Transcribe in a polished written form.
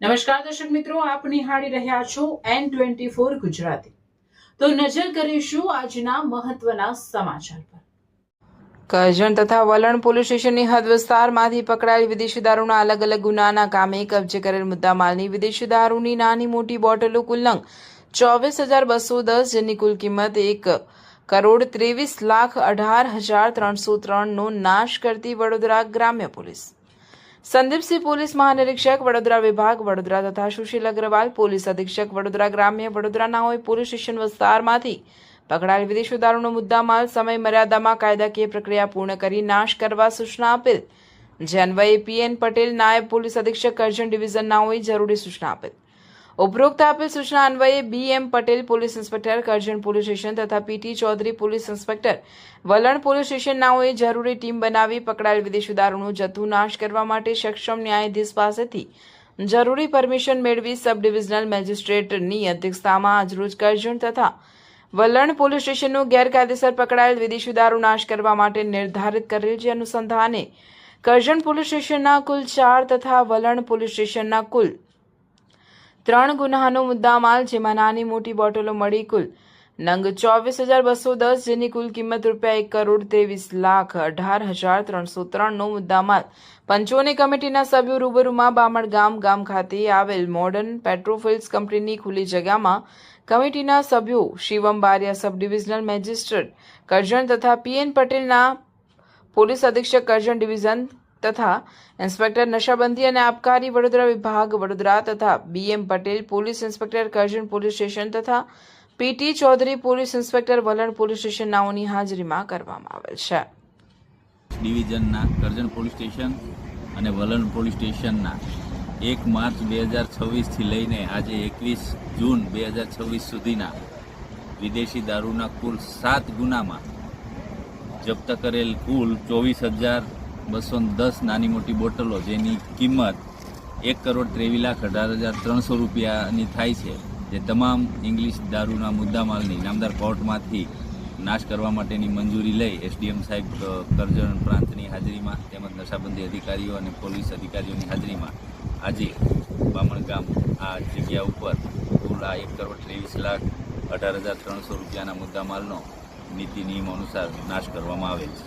નમસ્કાર દર્શક મિત્રો, આપ નિહાળી રહ્યા છો N24 ગુજરાતી। તો નજર કરીશું આજના મહત્વના સમાચાર પર। કરજણ તથા વલણ પોલીસ સ્ટેશનની હદ વિસ્તારમાંથી પકડાયેલ વિદેશી દારૂના અલગ અલગ ગુનાના કામે કબજે કરેલ મુદ્દામાલની વિદેશી દારૂની નાની મોટી બોટલો કુલ નંગ 24,210 જેની કુલ કિંમત 1,23,18,303નો નાશ કરતી વડોદરા ગ્રામ્ય પોલીસ સંદીપસિંહ પોલીસ મહાનિરીક્ષક વડોદરા વિભાગ વડોદરા તથા સુશીલ અગ્રવાલ પોલીસ અધિક્ષક વડોદરા ગ્રામ્ય વડોદરાના હોય પોલીસ સ્ટેશન વિસ્તારમાંથી પકડાયેલ વિદેશી દારૂનો મુદ્દામાલ સમય મર્યાદામાં કાયદાકીય પ્રક્રિયા પૂર્ણ કરી નાશ કરવા સૂચના આપેલ। જે અન્વયે PN પટેલ નાયબ પોલીસ અધિક્ષક કરજણ ડિવિઝનના હોય જરૂરી સૂચના આપેલ। ઉપરોક્ત આપેલ સૂચના અન્વયે BM Patel police inspector Karjan police station તથા PT ચૌધરી પોલીસ ઇન્સ્પેક્ટર વલણ પોલીસ સ્ટેશનનાઓએ જરૂરી ટીમ બનાવી પકડાયેલ વિદેશી દારૂનું જથ્થું નાશ કરવા માટે સક્ષમ ન્યાયાધીશ પાસેથી જરૂરી પરમિશન મેળવી સબ ડિવિઝનલ મેજિસ્ટ્રેટની અધ્યક્ષતામાં આજરોજ કરજણ તથા વલણ પોલીસ સ્ટેશનનું ગેરકાયદેસર પકડાયેલ વિદેશી દારૂ નાશ કરવા માટે નિર્ધારિત કરેલ। જે અનુસંધાને કરજણ પોલીસ સ્ટેશનના કુલ 4 તથા વલણ પોલીસ સ્ટેશનના કુલ 3 ગુનાનો મુદ્દામાલ જેમાં નાની મોટી બોટલો મળી કુલ નંગ 24,210 જેની કુલ કિંમત ₹1,23,18,303નો મુદ્દામાલ પંચોની કમિટીના સભ્યો રૂબરૂમાં બામણ ગામ ખાતે આવેલ મોડર્ન પેટ્રોફિલ્સ કંપનીની ખુલ્લી જગ્યામાં કમિટીના સભ્યો Shivam Bariya sub divisional magistrate Karjan તથા PN પટેલના પોલીસ અધિક્ષક કરજણ ડિવિઝન તથા ઇન્સ્પેક્ટર નશાબંધી અને આબકારી વડોદરા વિભાગ વડોદરા તથા BM Patel police inspector Karjan police station તથા PT ચૌધરી પોલીસ ઇન્સ્પેક્ટર વલણ પોલીસ સ્ટેશનનાઓની હાજરીમાં કરવામાં આવેલ છે। ડિવિઝનના કરજણ પોલીસ સ્ટેશન અને વલણ પોલીસ સ્ટેશનના 1 માર્ચ 2026થી લઈને આજે 21 જૂન 2026 સુધીના વિદેશી દારૂના કુલ 7 ગુનામાં જપ્ત કરેલ કુલ 24,210 નાની મોટી બોટલો જેની કિંમત ₹1,23,18,300ની થાય છે। જે તમામ ઇંગ્લિશ દારૂના મુદ્દામાલની નામદાર કોર્ટમાંથી નાશ કરવા માટેની મંજૂરી લઈ SDM સાહેબ કરજણ પ્રાંતની હાજરીમાં તેમજ નશાબંધી અધિકારીઓ અને પોલીસ અધિકારીઓની હાજરીમાં આજે બામણ ગામ આ જગ્યા ઉપર કુલ આ ₹1,23,18,300ના મુદ્દામાલનો નીતિ નિયમો અનુસાર નાશ કરવામાં આવેલ છે।